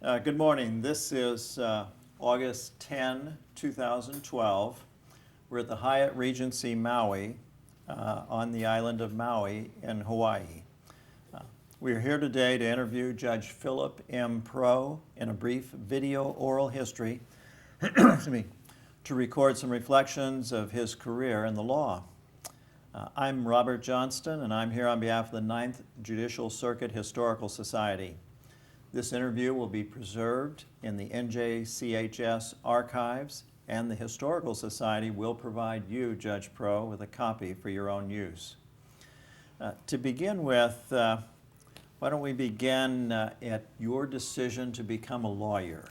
Good morning. This is August 10, 2012. We're at the Hyatt Regency Maui on the island of Maui in Hawaii. We are here today to interview Judge Philip M. Pro in a brief video oral history excuse me, to record some reflections of his career in the law. I'm Robert Johnston, and I'm here on behalf of the Ninth Judicial Circuit Historical Society. This interview will be preserved in the NJCHS archives, and the Historical Society will provide you, Judge Pro, with a copy for your own use. To begin with, why don't we begin at your decision to become a lawyer?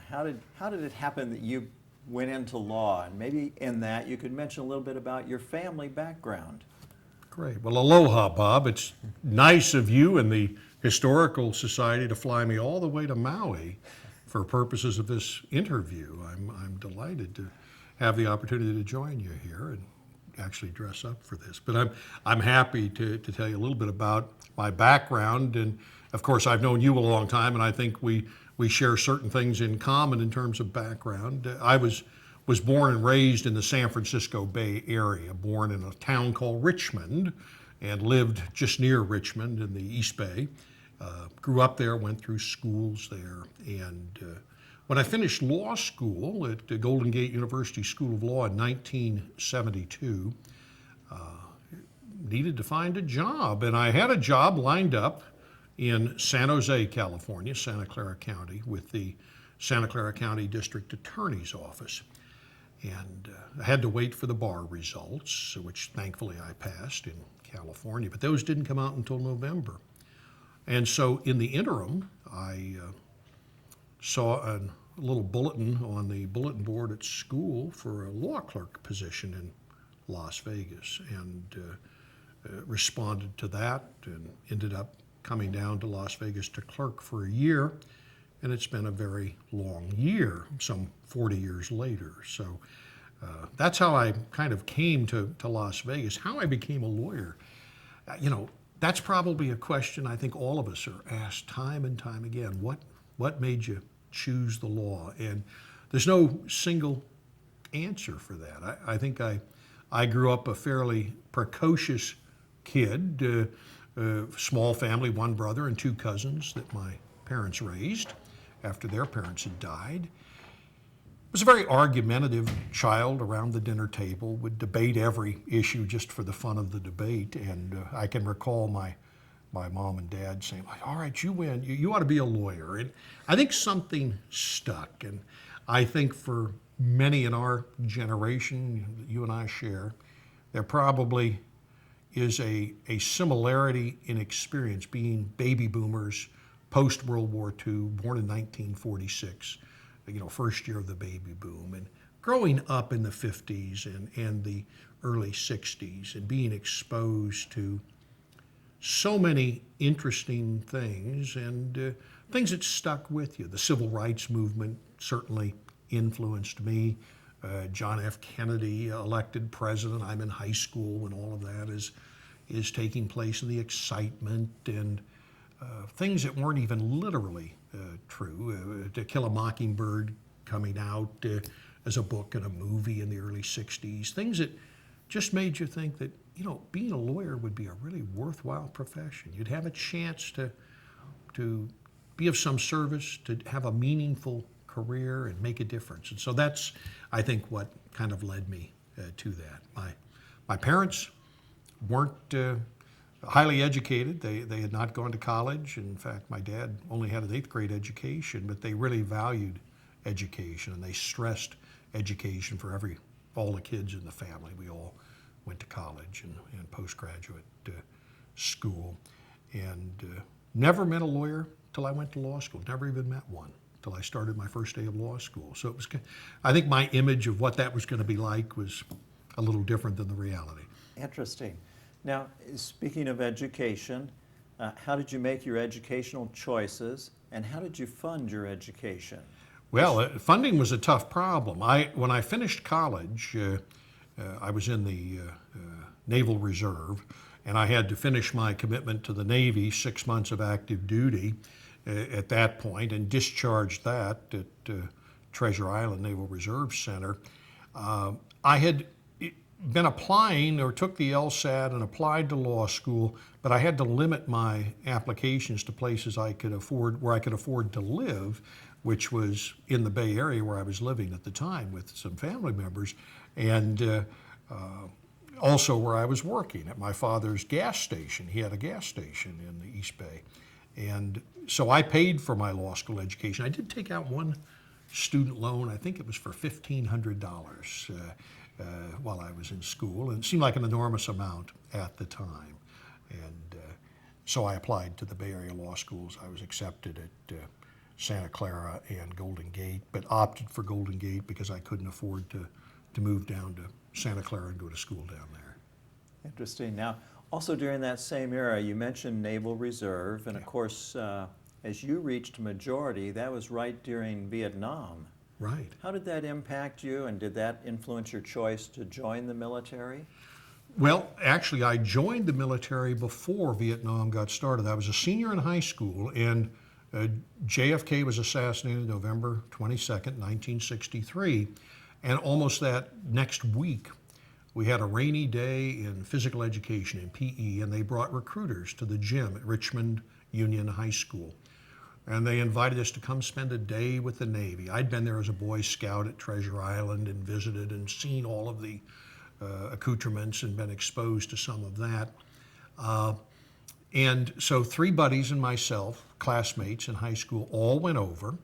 How did it happen that you went into law? And maybe in that you could mention a little bit about your family background. Great. Well, aloha, Bob. It's nice of you and the Historical Society to fly me all the way to Maui for purposes of this interview. I'm delighted to have the opportunity to join you here and actually dress up for this. But I'm happy to tell you a little bit about my background. And of course, I've known you a long time, and I think we share certain things in common in terms of background. I was born and raised in the San Francisco Bay Area, born in a town called Richmond, and lived just near Richmond in the East Bay. Grew up there, went through schools there, and when I finished law school at the Golden Gate University School of Law in 1972, needed to find a job, and I had a job lined up in San Jose, California, Santa Clara County, with the Santa Clara County District Attorney's Office. And I had to wait for the bar results, which thankfully I passed in California, but those didn't come out until November. And so in the interim, I saw a little bulletin on the bulletin board at school for a law clerk position in Las Vegas, and responded to that and ended up coming down to Las Vegas to clerk for a year. And it's been a very long year, some 40 years later. So that's how I kind of came to Las Vegas. How I became a lawyer, that's probably a question I think all of us are asked time and time again. What made you choose the law? And there's no single answer for that. I think I grew up a fairly precocious kid, small family, one brother and two cousins that my parents raised after their parents had died. Was a very argumentative child around the dinner table, would debate every issue just for the fun of the debate. And I can recall my mom and dad saying, all right, you win, you ought to be a lawyer. And I think something stuck. And I think for many in our generation, you and I share, there probably is a similarity in experience, being baby boomers post-World War II, born in 1946, first year of the baby boom, and growing up in the 50s and the early 60s and being exposed to so many interesting things and things that stuck with you. The civil rights movement certainly influenced me. John F. Kennedy elected president. I'm in high school when all of that is taking place, and the excitement and things that weren't even literally true. To Kill a Mockingbird coming out as a book and a movie in the early 60s. Things that just made you think that, being a lawyer would be a really worthwhile profession. You'd have a chance to be of some service, to have a meaningful career and make a difference. And so that's, I think, what kind of led me to that. My parents weren't highly educated. They had not gone to college. In fact, my dad only had an 8th grade education, but they really valued education, and they stressed education for all the kids in the family. We all went to college and postgraduate school, and never met a lawyer till I went to law school. Never even met one till I started my first day of law school. So I think my image of what that was going to be like was a little different than the reality. Interesting. Now, speaking of education, how did you make your educational choices, and how did you fund your education? Well, funding was a tough problem. When I finished college, I was in the Naval Reserve, and I had to finish my commitment to the Navy, 6 months of active duty. at that point and discharged that at Treasure Island Naval Reserve Center. I had been applying or took the LSAT and applied to law school, but I had to limit my applications to places I could afford, where I could afford to live, which was in the Bay Area where I was living at the time with some family members, and also where I was working at my father's gas station. He had a gas station in the East Bay. And so I paid for my law school education. I did take out one student loan. I think it was for $1,500 while I was in school, and it seemed like an enormous amount at the time. And so I applied to the Bay Area law schools. I was accepted at Santa Clara and Golden Gate, but opted for Golden Gate because I couldn't afford to move down to Santa Clara and go to school down there. Interesting. Now, also during that same era, you mentioned Naval Reserve, and of Yeah. course, as you reached majority, that was right during Vietnam. Right. How did that impact you, and did that influence your choice to join the military? Well, actually, I joined the military before Vietnam got started. I was a senior in high school, and JFK was assassinated November 22nd, 1963. And almost that next week, we had a rainy day in physical education in PE, and they brought recruiters to the gym at Richmond Union High School. And they invited us to come spend a day with the Navy. I'd been there as a Boy Scout at Treasure Island and visited and seen all of the accoutrements and been exposed to some of that. And so 3 buddies and myself, classmates in high school, all went over,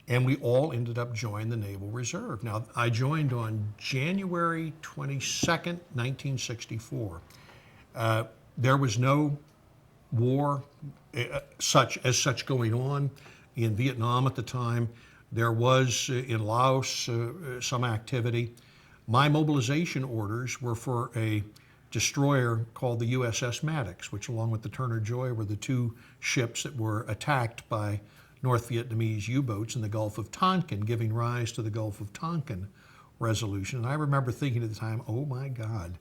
and we all ended up joining the Naval Reserve. Now, I joined on January 22nd, 1964. There was no war such going on in Vietnam at the time. There was in Laos some activity. My mobilization orders were for a destroyer called the USS Maddox, which along with the Turner Joy were the 2 ships that were attacked by North Vietnamese U-boats in the Gulf of Tonkin, giving rise to the Gulf of Tonkin resolution. And I remember thinking at the time, oh my God,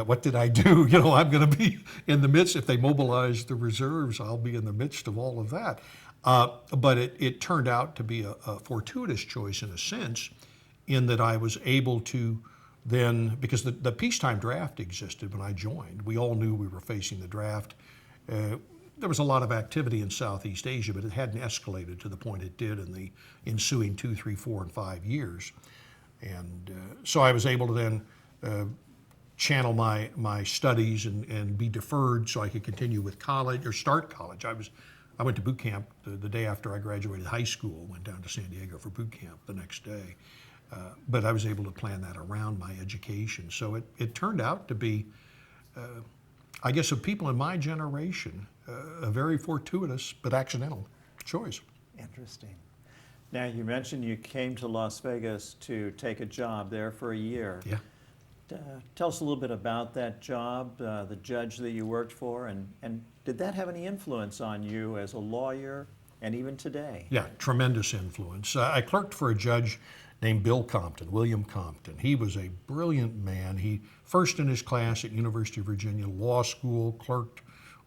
what did I do? You know, I'm going to be in the midst, if they mobilize the reserves, I'll be in the midst of all of that. But it turned out to be a fortuitous choice in a sense, in that I was able to then, because the peacetime draft existed when I joined. We all knew we were facing the draft. There was a lot of activity in Southeast Asia, but it hadn't escalated to the point it did in the ensuing 2, 3, 4, and 5 years. And so I was able to then channel my studies and be deferred so I could continue with college or start college. I went to boot camp the day after I graduated high school, went down to San Diego for boot camp the next day. But I was able to plan that around my education. So it turned out to be, I guess, of people in my generation, a very fortuitous but accidental choice. Interesting. Now, you mentioned you came to Las Vegas to take a job there for a year. Yeah. Tell us a little bit about that job, the judge that you worked for, and did that have any influence on you as a lawyer and even today? Yeah, tremendous influence. I clerked for a judge named Bill Compton, William Compton. He was a brilliant man. He first in his class at University of Virginia Law School, clerked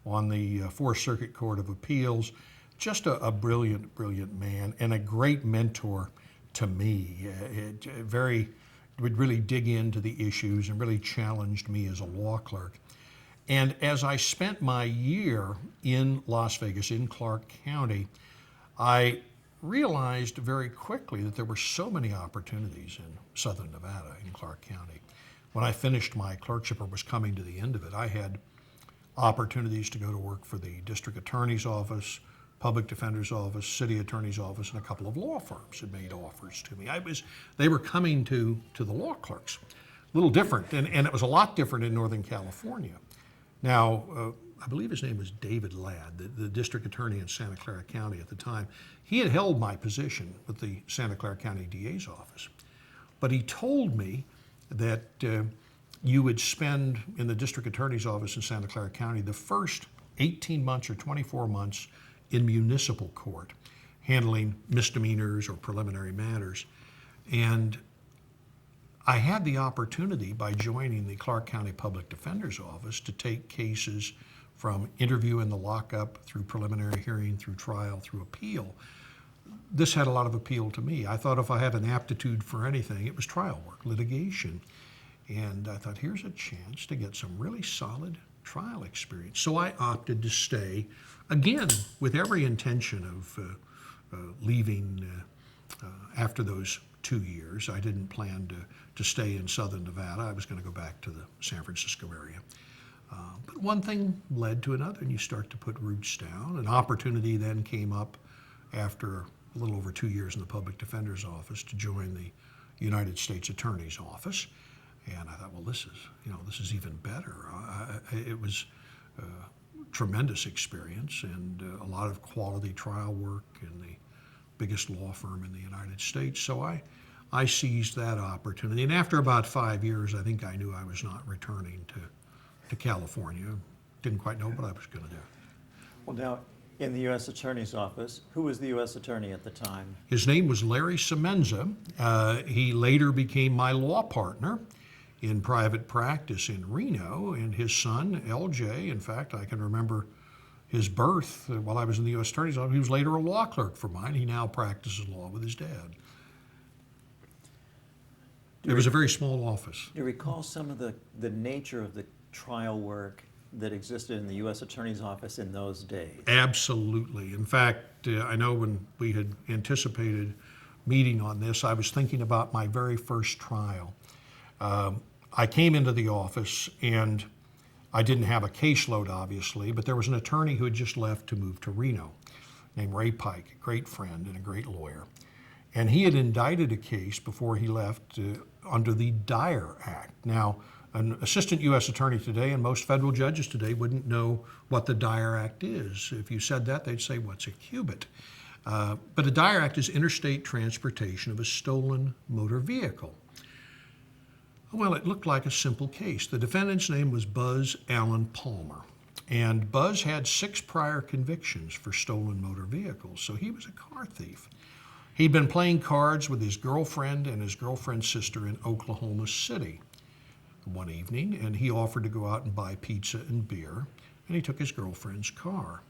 on the Fourth Circuit Court of Appeals. Just a brilliant, brilliant man and a great mentor to me. Would really dig into the issues and really challenged me as a law clerk. And as I spent my year in Las Vegas, in Clark County, I realized very quickly that there were so many opportunities in Southern Nevada, in Clark County. When I finished my clerkship or was coming to the end of it, I had opportunities to go to work for the district attorney's office, public defender's office, city attorney's office, and a couple of law firms had made offers to me. They were coming to the law clerks. A little different, and it was a lot different in Northern California. Now, I believe his name was David Ladd, the district attorney in Santa Clara County at the time. He had held my position with the Santa Clara County DA's office. But he told me that you would spend in the district attorney's office in Santa Clara County the first 18 months or 24 months in municipal court, handling misdemeanors or preliminary matters. And I had the opportunity by joining the Clark County Public Defender's Office to take cases from interview in the lockup through preliminary hearing, through trial, through appeal. This had a lot of appeal to me. I thought if I had an aptitude for anything, it was trial work, litigation. And I thought, here's a chance to get some really solid trial experience. So I opted to stay, again, with every intention of leaving after those 2 years. I didn't plan to stay in southern Nevada. I was going to go back to the San Francisco area. But one thing led to another, and you start to put roots down. An opportunity then came up after a little over 2 years in the public defender's office to join the United States Attorney's Office. And I thought, well, this is even better. It was a tremendous experience and a lot of quality trial work in the biggest law firm in the United States. So I seized that opportunity. And after about 5 years, I think I knew I was not returning to California. Didn't quite know what I was going to do. Well, now, in the U.S. Attorney's Office, who was the U.S. Attorney at the time? His name was Larry Semenza. He later became my law partner in private practice in Reno, and his son, LJ, in fact, I can remember his birth while I was in the U.S. Attorney's Office. He was later a law clerk for mine. He now practices law with his dad. It was a very small office. Do you recall some of the nature of the trial work that existed in the U.S. Attorney's Office in those days? Absolutely. In fact, I know when we had anticipated meeting on this, I was thinking about my very first trial. I came into the office and I didn't have a caseload, obviously, but there was an attorney who had just left to move to Reno named Ray Pike, a great friend and a great lawyer. And he had indicted a case before he left under the Dyer Act. Now, an assistant U.S. attorney today and most federal judges today wouldn't know what the Dyer Act is. If you said that, they'd say, what's a cubit? But a Dyer Act is interstate transportation of a stolen motor vehicle. Well, it looked like a simple case. The defendant's name was Buzz Allen Palmer, and Buzz had 6 prior convictions for stolen motor vehicles, so he was a car thief. He'd been playing cards with his girlfriend and his girlfriend's sister in Oklahoma City one evening, and he offered to go out and buy pizza and beer, and he took his girlfriend's car.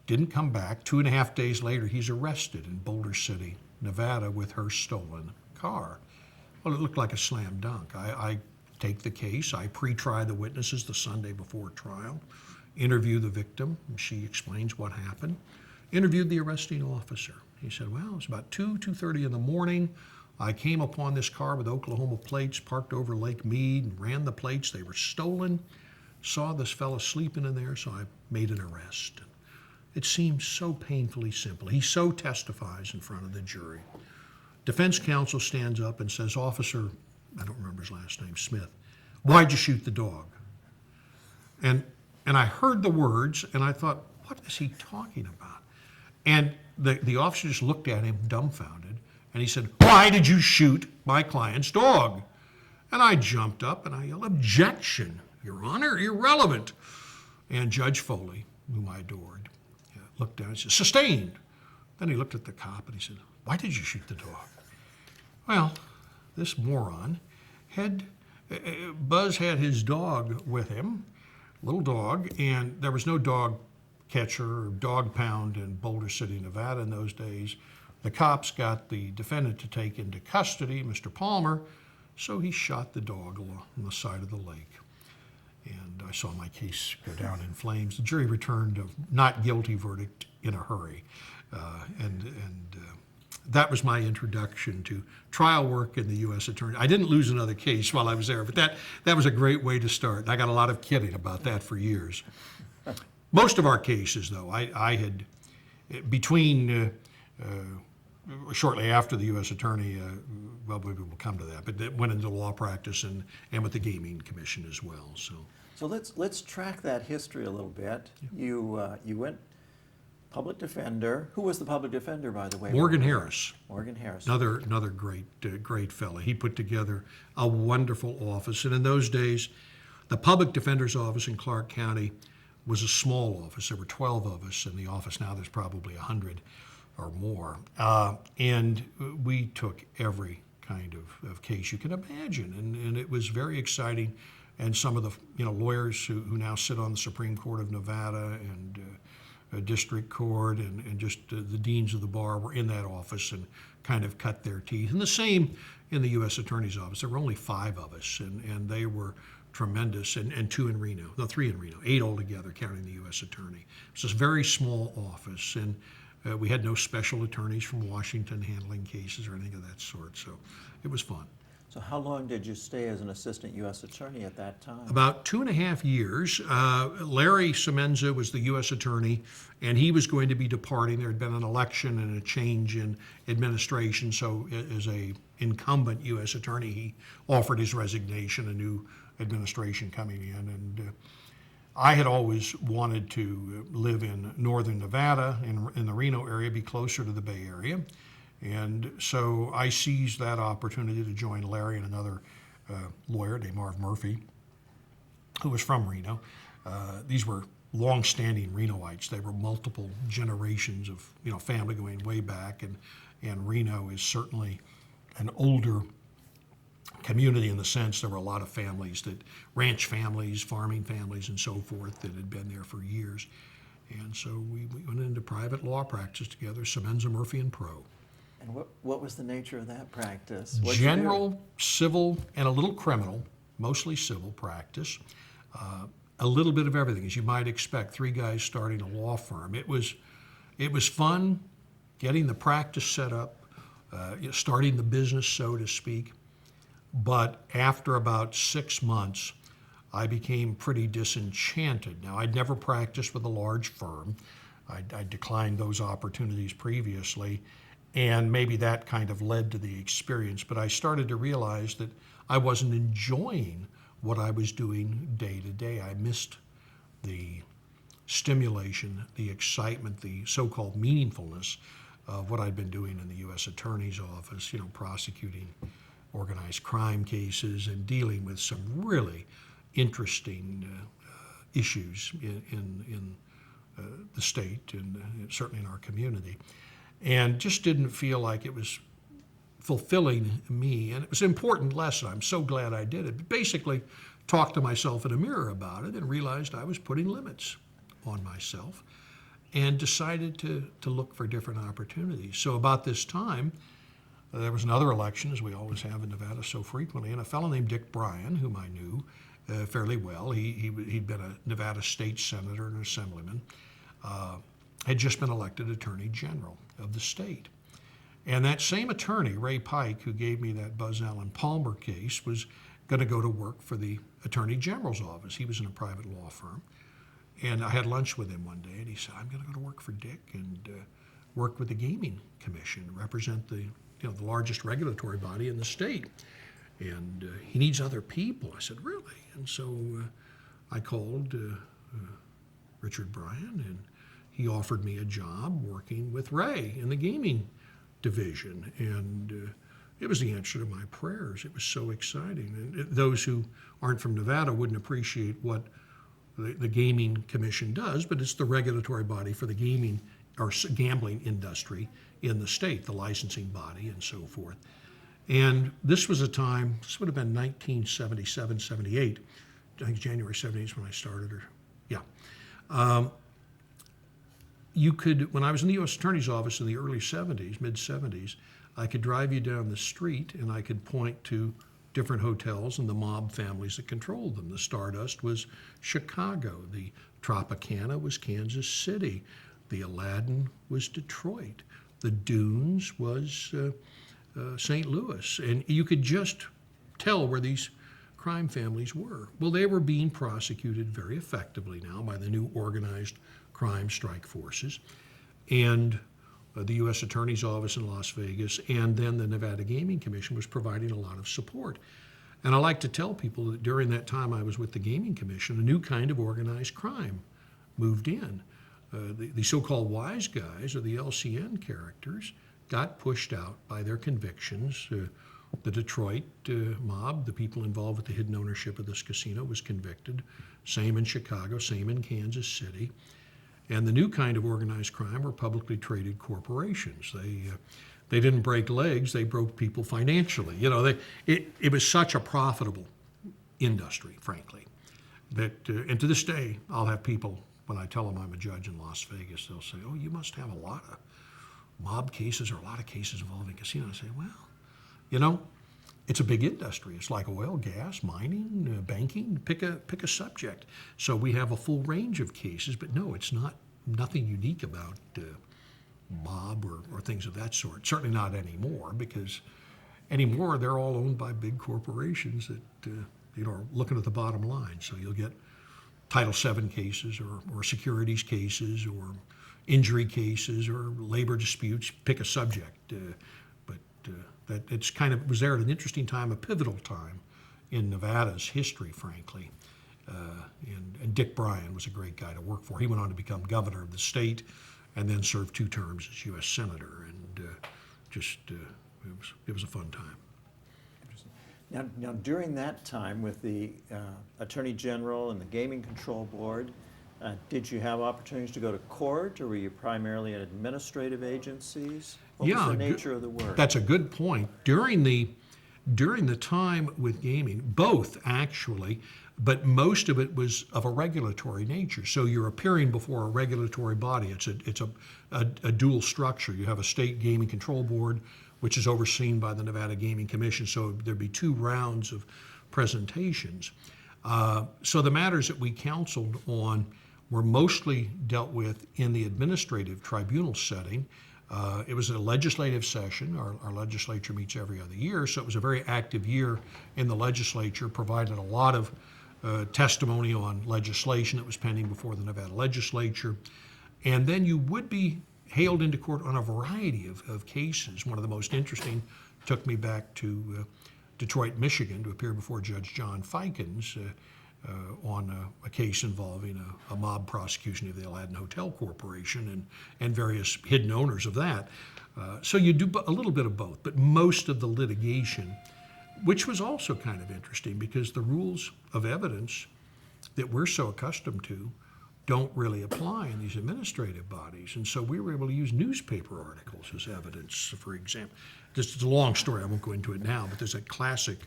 Didn't come back. 2.5 days later, he's arrested in Boulder City, Nevada, with her stolen car. Well, it looked like a slam dunk. I take the case, I pre-try the witnesses the Sunday before trial, interview the victim, and she explains what happened. Interviewed the arresting officer. He said, well, it was about 2:30 in the morning. I came upon this car with Oklahoma plates parked over Lake Mead and ran the plates. They were stolen. Saw this fellow sleeping in there, so I made an arrest. It seems so painfully simple. He so testifies in front of the jury. Defense counsel stands up and says, Officer, I don't remember his last name, Smith, why'd you shoot the dog? And I heard the words, and I thought, what is he talking about? And the officer just looked at him dumbfounded, and he said, why did you shoot my client's dog? And I jumped up and I yelled, objection, Your Honor, irrelevant. And Judge Foley, whom I adored, looked down and said, sustained. Then he looked at the cop and he said, why did you shoot the dog? Well, this moron Buzz had his dog with him, little dog, and there was no dog catcher or dog pound in Boulder City, Nevada in those days. The cops got the defendant to take into custody, Mr. Palmer, so he shot the dog along the side of the lake. And I saw my case go down in flames. The jury returned a not guilty verdict in a hurry. That was my introduction to trial work in the U.S. Attorney. I didn't lose another case while I was there, but that was a great way to start. I got a lot of kidding about that for years. Most of our cases, though, I had, shortly after the U.S. Attorney, well, maybe we'll come to that, but went into law practice and with the Gaming Commission as well. So let's track that history a little bit. Yeah. You went public defender. Who was the public defender, by the way? Morgan Harris. Morgan Harris. Another great fellow. He put together a wonderful office, and in those days, the public defender's office in Clark County was a small office. There were 12 of us in the office. Now there's probably 100 or more. And we took every kind of case you can imagine. And it was very exciting and some of the lawyers who now sit on the Supreme Court of Nevada and district court and just the deans of the bar were in that office and kind of cut their teeth. And the same in the U.S. Attorney's Office. There were only 5 of us, and they were tremendous, and 2 in Reno, no, 3 in Reno, 8 altogether, counting the U.S. Attorney. It's this very small office, and we had no special attorneys from Washington handling cases or anything of that sort, so it was fun. So how long did you stay as an assistant U.S. attorney at that time? About 2.5 years. Larry Semenza was the U.S. attorney, and he was going to be departing. There had been an election and a change in administration, so as a incumbent U.S. attorney, he offered his resignation, a new administration coming in. And I had always wanted to live in northern Nevada, in the Reno area, be closer to the Bay Area. And so I seized that opportunity to join Larry and another lawyer named Marv Murphy, who was from Reno. These were long-standing Renoites. They were multiple generations of family going way back, and Reno is certainly an older community in the sense there were a lot of families, ranch families, farming families, and so forth, that had been there for years. And so we went into private law practice together, Semenza, Murphy, and Pro. And what was the nature of that practice? What'd you do? General, civil, and a little criminal, mostly civil practice. A little bit of everything, as you might expect. 3 guys starting a law firm. It was fun getting the practice set up, starting the business, so to speak. But after about 6 months, I became pretty disenchanted. Now, I'd never practiced with a large firm. I declined those opportunities previously. And maybe that kind of led to the experience. But I started to realize that I wasn't enjoying what I was doing day to day. I missed the stimulation, the excitement, the so-called meaningfulness of what I'd been doing in the U.S. Attorney's Office, prosecuting organized crime cases and dealing with some really interesting issues in the state and certainly in our community. And just didn't feel like it was fulfilling me. And it was an important lesson. I'm so glad I did it. But basically, talked to myself in a mirror about it and realized I was putting limits on myself and decided to look for different opportunities. So about this time, there was another election, as we always have in Nevada so frequently, and a fellow named Dick Bryan, whom I knew fairly well, he'd been a Nevada state senator and assemblyman, had just been elected Attorney General of the state. And that same attorney, Ray Pike, who gave me that Buzz Allen Palmer case, was going to go to work for the Attorney General's office. He was in a private law firm. And I had lunch with him one day, and he said, I'm going to go to work for Dick and work with the Gaming Commission, represent the largest regulatory body in the state. And he needs other people. I said, really? And so I called Richard Bryan, and he offered me a job working with Ray in the gaming division. And it was the answer to my prayers. It was so exciting. And those who aren't from Nevada wouldn't appreciate what the Gaming Commission does, but it's the regulatory body for the gaming or gambling industry in the state, the licensing body and so forth. And this was a time, this would have been 1977, 78. I think January 78 is when I started, when I was in the U.S. Attorney's Office in the early 70s, mid-70s, I could drive you down the street and I could point to different hotels and the mob families that controlled them. The Stardust was Chicago. The Tropicana was Kansas City. The Aladdin was Detroit. The Dunes was St. Louis. And you could just tell where these crime families were. Well, they were being prosecuted very effectively now by the new organized crime strike forces, and the U.S. Attorney's Office in Las Vegas, and then the Nevada Gaming Commission was providing a lot of support. And I like to tell people that during that time I was with the Gaming Commission, a new kind of organized crime moved in. The so-called wise guys, or the LCN characters, got pushed out by their convictions. The Detroit mob, the people involved with the hidden ownership of this casino, was convicted. Same in Chicago, same in Kansas City. And the new kind of organized crime were publicly traded corporations. They didn't break legs, they broke people financially. It was such a profitable industry, frankly. And to this day, I'll have people, when I tell them I'm a judge in Las Vegas, they'll say, "Oh, you must have a lot of mob cases or a lot of cases involving casinos." I say, "Well, you know, it's a big industry. It's like oil, gas, mining, banking. Pick a subject." So we have a full range of cases, but no, it's nothing unique about mob or things of that sort. Certainly not anymore, because anymore they're all owned by big corporations that are looking at the bottom line. So you'll get Title VII cases or securities cases or injury cases or labor disputes. Pick a subject. That it's kind of was there at an interesting time, a pivotal time in Nevada's history, frankly. And Dick Bryan was a great guy to work for. He went on to become governor of the state and then served 2 terms as U.S. Senator. And it was a fun time. Now, during that time with the Attorney General and the Gaming Control Board, did you have opportunities to go to court, or were you primarily at administrative agencies? What was the nature of the work? That's a good point. During the time with gaming, both actually, but most of it was of a regulatory nature. So you're appearing before a regulatory body. It's a dual structure. You have a state gaming control board, which is overseen by the Nevada Gaming Commission. So there'd be 2 rounds of presentations. So the matters that we counseled on were mostly dealt with in the administrative tribunal setting. It was a legislative session. Our legislature meets every other year, so it was a very active year in the legislature, provided a lot of testimony on legislation that was pending before the Nevada legislature. And then you would be hailed into court on a variety of cases. One of the most interesting took me back to Detroit, Michigan, to appear before Judge John Fikens on a case involving a mob prosecution of the Aladdin Hotel Corporation and various hidden owners of that. So you do a little bit of both, but most of the litigation, which was also kind of interesting because the rules of evidence that we're so accustomed to don't really apply in these administrative bodies. And so we were able to use newspaper articles as evidence, for example. This is a long story, I won't go into it now, but there's a classic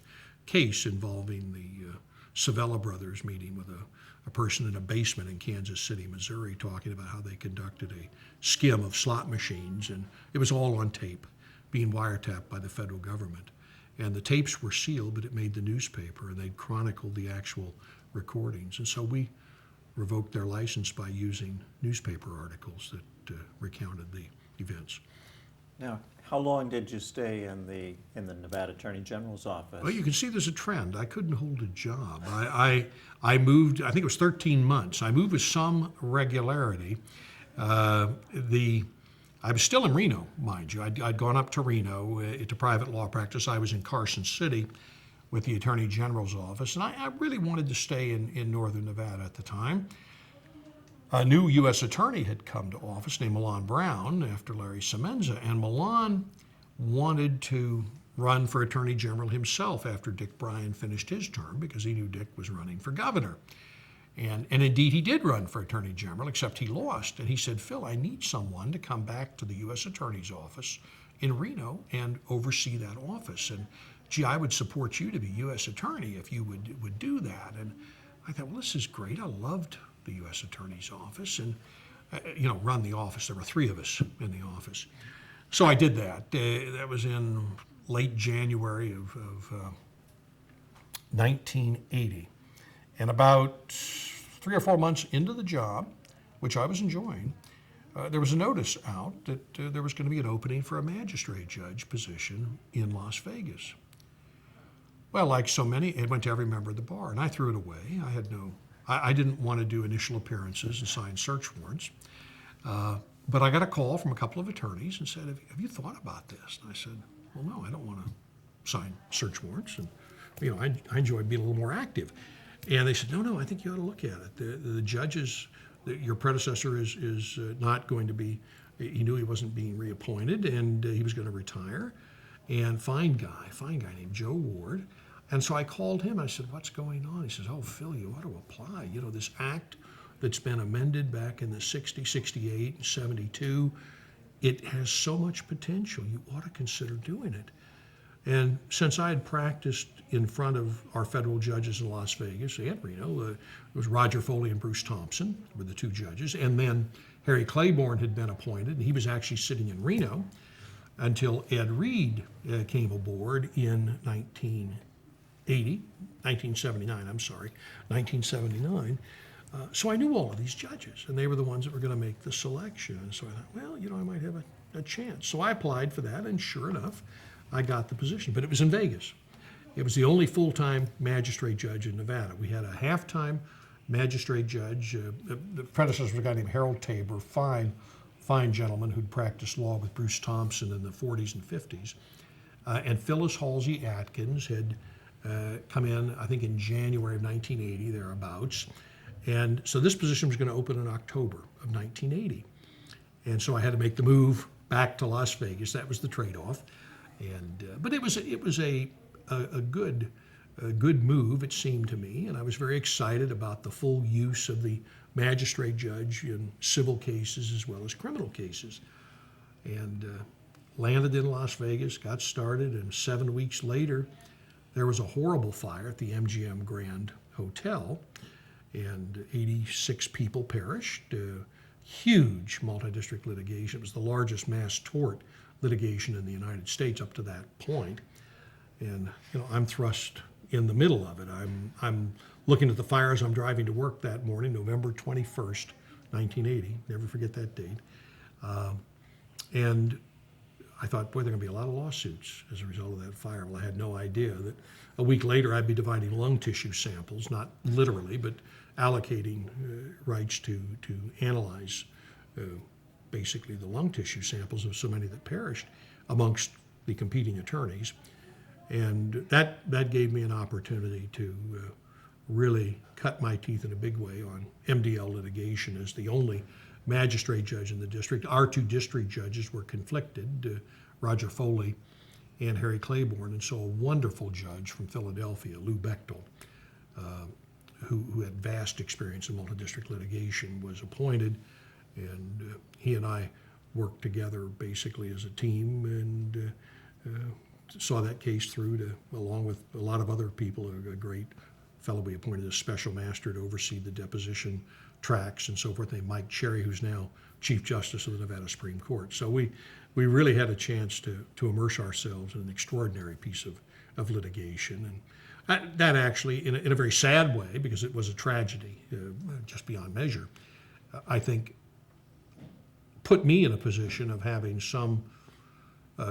case involving the Savella brothers meeting with a person in a basement in Kansas City, Missouri, talking about how they conducted a skim of slot machines, and it was all on tape, being wiretapped by the federal government. And the tapes were sealed, but it made the newspaper, and they'd chronicled the actual recordings. And so we revoked their license by using newspaper articles that recounted the events. Now, how long did you stay in the Nevada Attorney General's office? Well, you can see there's a trend. I couldn't hold a job. I moved, I think it was 13 months. I moved with some regularity. I was still in Reno, mind you. I'd gone up to Reno to private law practice. I was in Carson City with the Attorney General's office, and I really wanted to stay in northern Nevada at the time. A new U.S. attorney had come to office named Milan Brown after Larry Semenza, and Milan wanted to run for Attorney General himself after Dick Bryan finished his term because he knew Dick was running for governor. And indeed he did run for Attorney General, except he lost. And he said, "Phil, I need someone to come back to the U.S. Attorney's office in Reno and oversee that office. And gee, I would support you to be U.S. Attorney if you would do that." And I thought, well, this is great. I loved the U.S. Attorney's office and, run the office. There were 3 of us in the office. So I did that. That was in late January of 1980. And about 3 or 4 months into the job, which I was enjoying, there was a notice out that there was going to be an opening for a magistrate judge position in Las Vegas. Well, like so many, it went to every member of the bar, and I threw it away. I didn't want to do initial appearances and sign search warrants. But I got a call from a couple of attorneys and said, have you thought about this? And I said, well, no, I don't want to sign search warrants. And, I enjoy being a little more active. And they said, no, I think you ought to look at it. The judges, your predecessor is not going to be, he knew he wasn't being reappointed, and he was going to retire. And fine guy named Joe Ward. And so I called him. I said, what's going on? He says, oh, Phil, you ought to apply. This act that's been amended back in the 60s, 68, 72, it has so much potential. You ought to consider doing it. And since I had practiced in front of our federal judges in Las Vegas and Reno, it was Roger Foley and Bruce Thompson were the two judges. And then Harry Claiborne had been appointed, and he was actually sitting in Reno until Ed Reed came aboard in 1979. So I knew all of these judges, and they were the ones that were going to make the selection. And so I thought, well, I might have a chance. So I applied for that, and sure enough, I got the position. But it was in Vegas. It was the only full-time magistrate judge in Nevada. We had a half-time magistrate judge. The predecessor was a guy named Harold Tabor, fine gentleman who'd practiced law with Bruce Thompson in the 40s and 50s. And Phyllis Halsey Atkins had come in, I think, in January of 1980, thereabouts. And so this position was going to open in October of 1980. And so I had to make the move back to Las Vegas. That was the trade-off. But it was a good move, it seemed to me, and I was very excited about the full use of the magistrate judge in civil cases as well as criminal cases. And landed in Las Vegas, got started, and 7 weeks later, there was a horrible fire at the MGM Grand Hotel, and 86 people perished. Huge multi-district litigation. It was the largest mass tort litigation in the United States up to that point. And I'm thrust in the middle of it. I'm looking at the fire as I'm driving to work that morning, November 21st, 1980. Never forget that date. And I thought, boy, there are going to be a lot of lawsuits as a result of that fire. Well, I had no idea that a week later I'd be dividing lung tissue samples, not literally, but allocating rights to analyze basically the lung tissue samples of so many that perished amongst the competing attorneys. And that gave me an opportunity to really cut my teeth in a big way on MDL litigation as the only magistrate judge in the district. Our two district judges were conflicted, Roger Foley and Harry Claiborne, and so a wonderful judge from Philadelphia, Lou Bechtel, who had vast experience in multi-district litigation, was appointed, and he and I worked together basically as a team and saw that case through to, along with a lot of other people, a great fellow we appointed as special master to oversee the deposition tracks and so forth, named Mike Cherry, who's now Chief Justice of the Nevada Supreme Court. So we really had a chance to immerse ourselves in an extraordinary piece of litigation. And that actually, in a very sad way, because it was a tragedy, just beyond measure, I think put me in a position of having some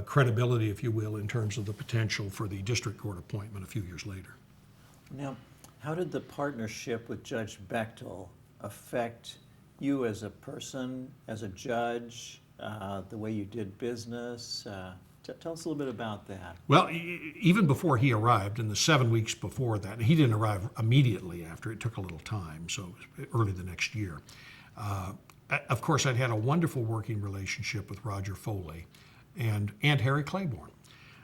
credibility, if you will, in terms of the potential for the district court appointment a few years later. Now, how did the partnership with Judge Bechtel affect you as a person, as a judge, the way you did business? Tell us a little bit about that. Well, even before he arrived, in the 7 weeks before that, he didn't arrive immediately after. It took a little time, so early the next year. Of course, I'd had a wonderful working relationship with Roger Foley and Harry Claiborne,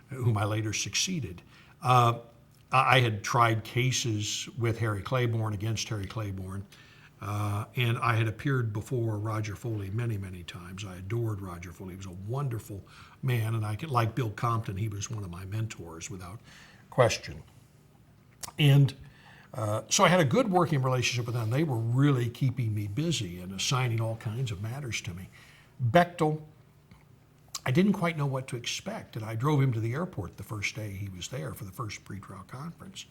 whom I later succeeded. I had tried cases with Harry Claiborne, against Harry Claiborne, and I had appeared before Roger Foley many, many times. I adored Roger Foley. He was a wonderful man, and like Bill Compton, he was one of my mentors without question. And so I had a good working relationship with them. They were really keeping me busy and assigning all kinds of matters to me. Bechtel, I didn't quite know what to expect, and I drove him to the airport the first day he was there for the first pretrial conference.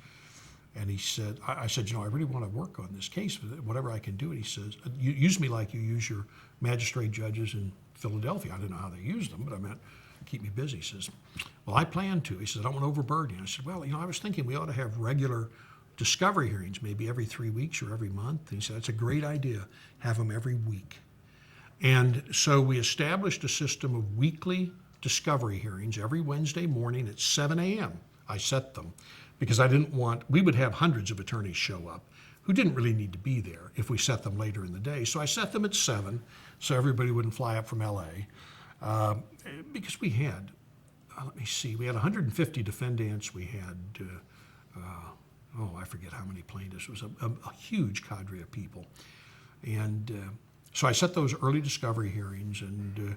And he said, I said, I really want to work on this case, whatever I can do. And he says, use me like you use your magistrate judges in Philadelphia. I didn't know how they used them, but I meant keep me busy. He says, well, I plan to. He says, I don't want to overburden you. I said, well, I was thinking we ought to have regular discovery hearings, maybe every 3 weeks or every month. And he said, that's a great idea. Have them every week. And so we established a system of weekly discovery hearings every Wednesday morning at 7 a.m. I set them because we would have hundreds of attorneys show up who didn't really need to be there if we set them later in the day. So I set them at 7 so everybody wouldn't fly up from LA because we had, we had 150 defendants. We had, I forget how many plaintiffs. It was a huge cadre of people. And so I set those early discovery hearings, and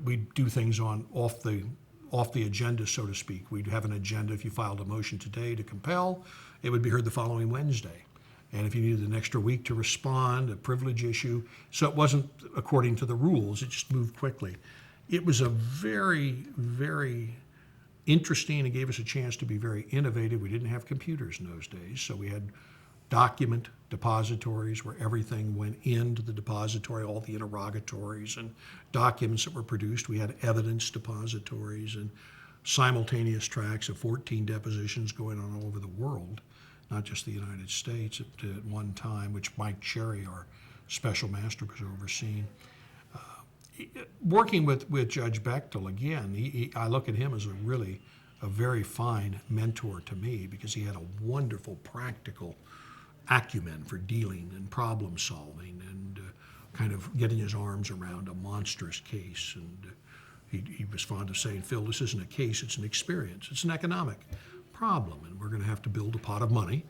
we'd do things on off the off the agenda, so to speak. We'd have an agenda. If you filed a motion today to compel, it would be heard the following Wednesday. And if you needed an extra week to respond, a privilege issue. So it wasn't according to the rules, it just moved quickly. It was a very, very interesting, and gave us a chance to be very innovative. We didn't have computers in those days, so we had document depositories where everything went into the depository, all the interrogatories and documents that were produced. We had evidence depositories and simultaneous tracks of 14 depositions going on all over the world, not just the United States at one time, which Mike Cherry, our special master, was overseeing. Working with Judge Bechtel, again, I look at him as a very fine mentor to me, because he had a wonderful practical acumen for dealing and problem solving and kind of getting his arms around a monstrous case. And he was fond of saying, Phil, this isn't a case, it's an experience. It's an economic problem, and we're going to have to build a pot of money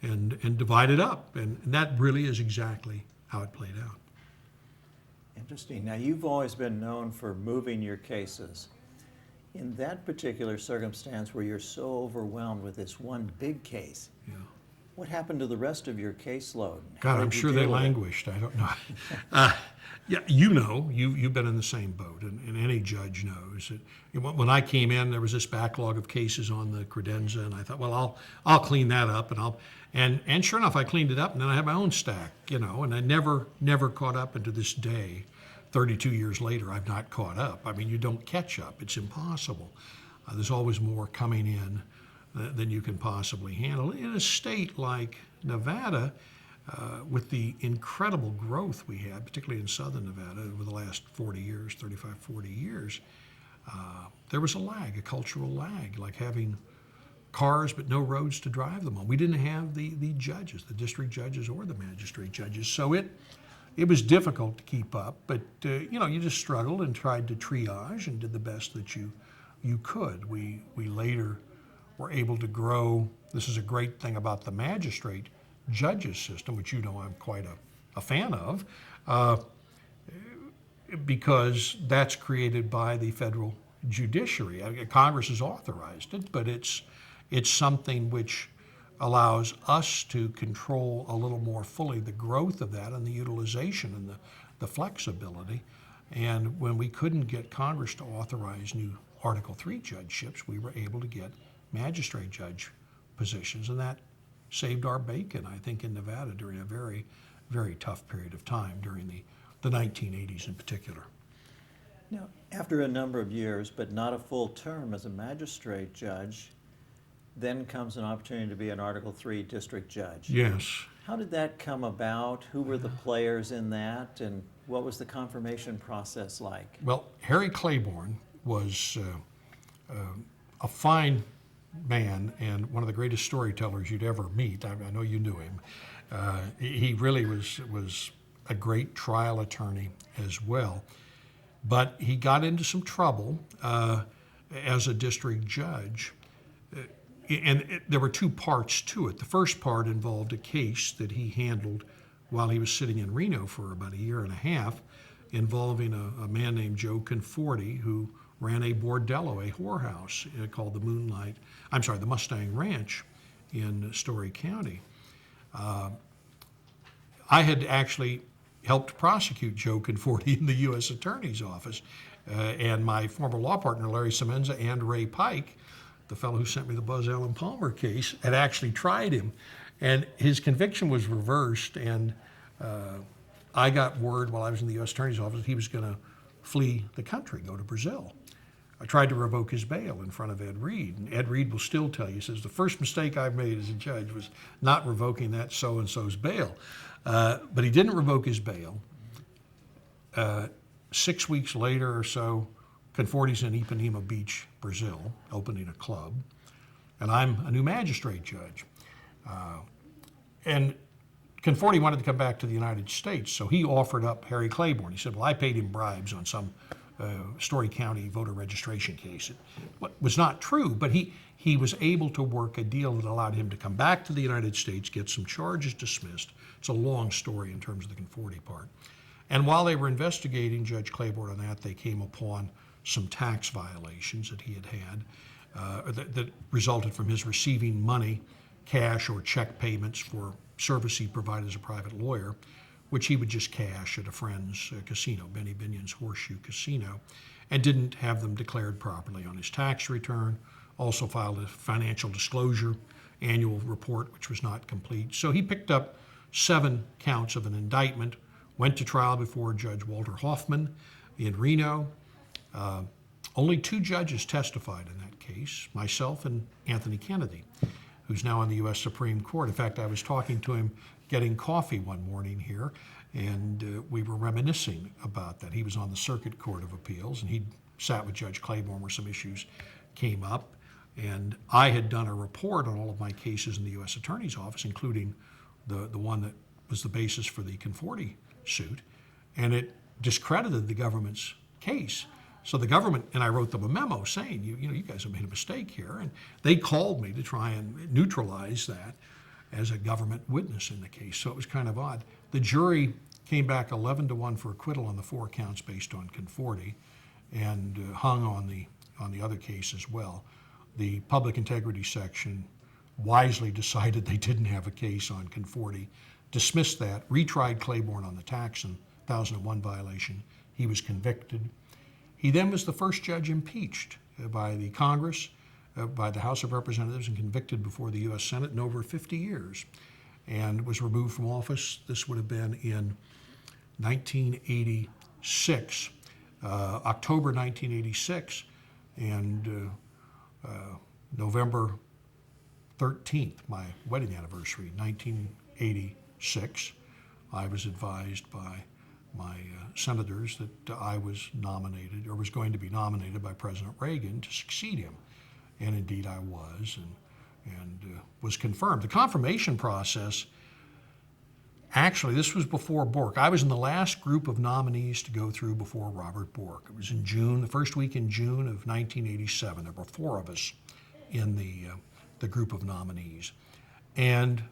and divide it up. And that really is exactly how it played out. Interesting. Now, you've always been known for moving your cases. In that particular circumstance where you're so overwhelmed with this one big case, Yeah. what happened to the rest of your caseload? God, I'm sure they languished. I don't know. Yeah, you've been in the same boat, and any judge knows that when I came in, there was this backlog of cases on the credenza, and I thought, well, I'll clean that up, and sure enough, I cleaned it up, and then I had my own stack, and I never caught up. And to this day, 32 years later, I've not caught up. I mean, you don't catch up. It's impossible. There's always more coming in than you can possibly handle. In a state like Nevada, with the incredible growth we had, particularly in southern Nevada over the last 40 years, 35, 40 years, there was a cultural lag, like having cars but no roads to drive them on. We didn't have the judges, the district judges or the magistrate judges, so it was difficult to keep up, but you just struggled and tried to triage and did the best that you could. We later were able to grow. This is a great thing about the magistrate judges system, which I'm quite a fan of, because that's created by the federal judiciary. Congress has authorized it, but it's something which allows us to control a little more fully the growth of that and the utilization and the flexibility. And when we couldn't get Congress to authorize new Article III judgeships, we were able to get magistrate judge positions, and that saved our bacon, I think, in Nevada during a very, very tough period of time during the 1980s in particular. Now, after a number of years, but not a full term as a magistrate judge, then comes an opportunity to be an Article III district judge. Yes. How did that come about? Who were the players in that, and what was the confirmation process like? Well, Harry Claiborne was a fine man and one of the greatest storytellers you'd ever meet. I know you knew him. He really was a great trial attorney as well. But he got into some trouble as a district judge. There were two parts to it. The first part involved a case that he handled while he was sitting in Reno for about a year and a half, involving a man named Joe Conforti, who ran a bordello, a whorehouse called the Mustang Ranch in Story County. I had actually helped prosecute Joe Conforti in the U.S. Attorney's Office, and my former law partner, Larry Semenza, and Ray Pike, the fellow who sent me the Buzz Allen Palmer case, had actually tried him. And his conviction was reversed, and I got word while I was in the U.S. Attorney's Office that he was going to flee the country, go to Brazil. I tried to revoke his bail in front of Ed Reed, and Ed Reed will still tell you, he says, the first mistake I've made as a judge was not revoking that so-and-so's bail. But he didn't revoke his bail. 6 weeks later or so, Conforti's in Ipanema Beach, Brazil, opening a club, and I'm a new magistrate judge. And Conforti wanted to come back to the United States, so he offered up Harry Claiborne. He said, well, I paid him bribes on some Story County voter registration case. It was not true, but he was able to work a deal that allowed him to come back to the United States, get some charges dismissed. It's a long story in terms of the Conforti part. And while they were investigating Judge Claiborne on that, they came upon some tax violations that he had had, that resulted from his receiving money, cash or check payments for service he provided as a private lawyer, which he would just cash at a friend's casino, Benny Binion's Horseshoe Casino, and didn't have them declared properly on his tax return. Also filed a financial disclosure annual report, which was not complete. So he picked up 7 counts of an indictment, went to trial before Judge Walter Hoffman in Reno. Only 2 judges testified in that case, myself and Anthony Kennedy, who's now in the U.S. Supreme Court. In fact, I was talking to him getting coffee one morning here, and we were reminiscing about that. He was on the Circuit Court of Appeals, and he sat with Judge Claiborne where some issues came up. And I had done a report on all of my cases in the U.S. Attorney's Office, including the one that was the basis for the Conforti suit, and it discredited the government's case. So the government, and I wrote them a memo saying, you guys have made a mistake here, and they called me to try and neutralize that as a government witness in the case. So it was kind of odd. The jury came back 11-1 for acquittal on the 4 counts based on Conforti, and hung on the other case as well. The public integrity section wisely decided they didn't have a case on Conforti, dismissed that, retried Claiborne on the tax and 1001 violation. He was convicted. He then was the first judge impeached by the Congress, by the House of Representatives, and convicted before the U.S. Senate in over 50 years, and was removed from office. This would have been in 1986, October 1986, and November 13th, my wedding anniversary, 1986, I was advised by my senators that I was nominated, or was going to be nominated by President Reagan to succeed him. And indeed I was, and was confirmed. The confirmation process, actually, this was before Bork. I was in the last group of nominees to go through before Robert Bork. It was in June, the first week in June of 1987. There were 4 of us in the group of nominees. And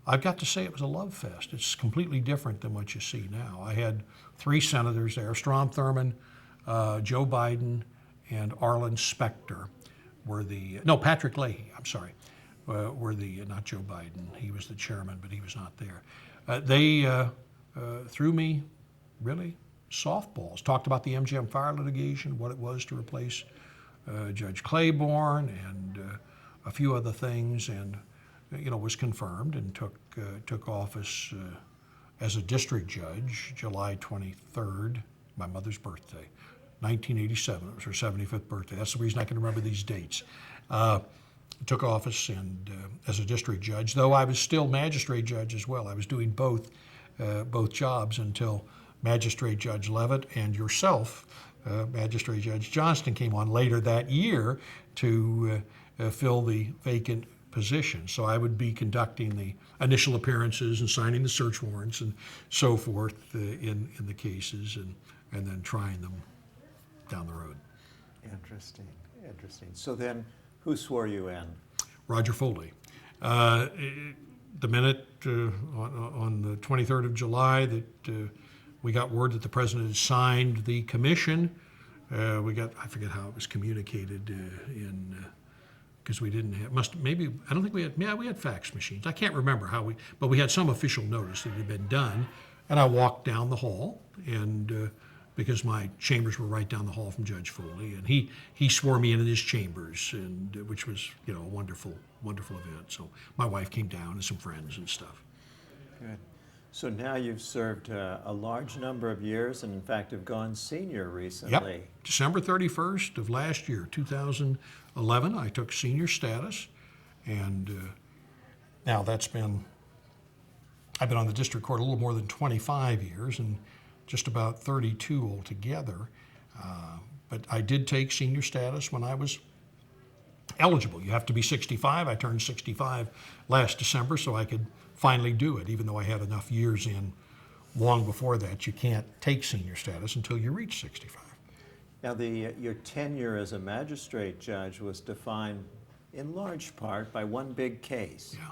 I've got to say it was a love fest. It's completely different than what you see now. I had 3 senators there, Strom Thurmond, Joe Biden, and Arlen Specter were Patrick Leahy, I'm sorry, not Joe Biden. He was the chairman, but he was not there. They threw me, really, softballs. Talked about the MGM fire litigation, what it was to replace Judge Claiborne, and a few other things, and was confirmed and took office as a district judge July 23rd, my mother's birthday, 1987. It was her 75th birthday. That's the reason I can remember these dates. Took office and as a district judge, though I was still magistrate judge as well. I was doing both jobs until Magistrate Judge Leavitt and yourself, Magistrate Judge Johnston, came on later that year to fill the vacant position. So I would be conducting the initial appearances and signing the search warrants and so forth in the cases, and then trying them down the road. Interesting. So then, who swore you in? Roger Foley. The minute on the 23rd of July that we got word that the president had signed the commission, I forget how it was communicated because we didn't have, I don't think we had fax machines. I can't remember but we had some official notice that it had been done. And I walked down the hall, and because my chambers were right down the hall from Judge Foley, and he swore me into his chambers, and which was a wonderful event. So my wife came down and some friends and stuff. Good. So now you've served a large number of years, and in fact have gone senior recently. Yep. December 31st of last year, 2011, I took senior status, and now I've been on the district court a little more than 25 years, and just about 32 altogether. But I did take senior status when I was eligible. You have to be 65. I turned 65 last December, so I could finally do it, even though I had enough years in long before that. You can't take senior status until you reach 65. Now, your tenure as a magistrate judge was defined in large part by one big case. Yeah.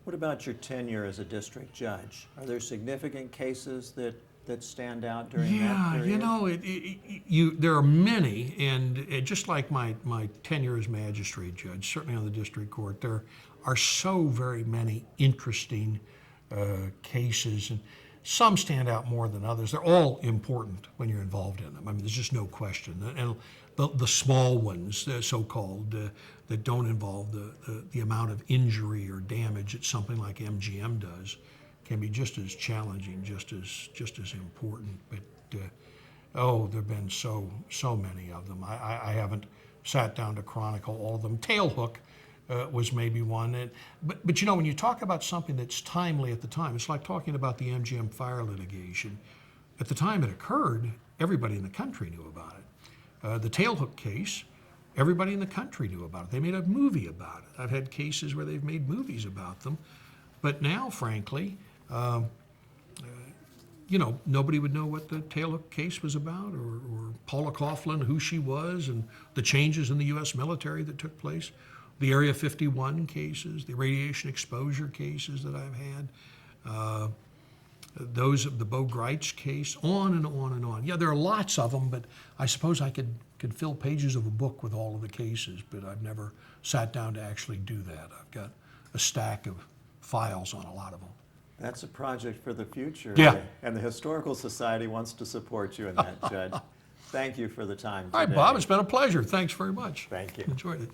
What about your tenure as a district judge? Are there significant cases that that stand out during that Yeah, period? you know, there are many, and just like my tenure as magistrate judge, certainly on the district court, there are so very many interesting cases, and some stand out more than others. They're all important when you're involved in them. I mean, there's just no question. And the small ones, so-called, that don't involve the amount of injury or damage that something like MGM does, can be just as challenging, just as important. But oh, there've been so many of them. I haven't sat down to chronicle all of them. Tailhook was maybe one. But you know, when you talk about something that's timely at the time, it's like talking about the MGM fire litigation. At the time it occurred, everybody in the country knew about it. The Tailhook case, everybody in the country knew about it. They made a movie about it. I've had cases where they've made movies about them. But now, frankly, you know, nobody would know what the Tailhook case was about, or Paula Coughlin, who she was, and the changes in the U.S. military that took place, the Area 51 cases, the radiation exposure cases that I've had, those of the Bo Gritz case, on and on and on. Yeah, there are lots of them, but I suppose I could fill pages of a book with all of the cases, but I've never sat down to actually do that. I've got a stack of files on a lot of them. That's a project for the future. Yeah. And the Historical Society wants to support you in that, Judge. Thank you for the time today. All right, Bob, it's been a pleasure. Thanks very much. Thank you. Enjoyed it.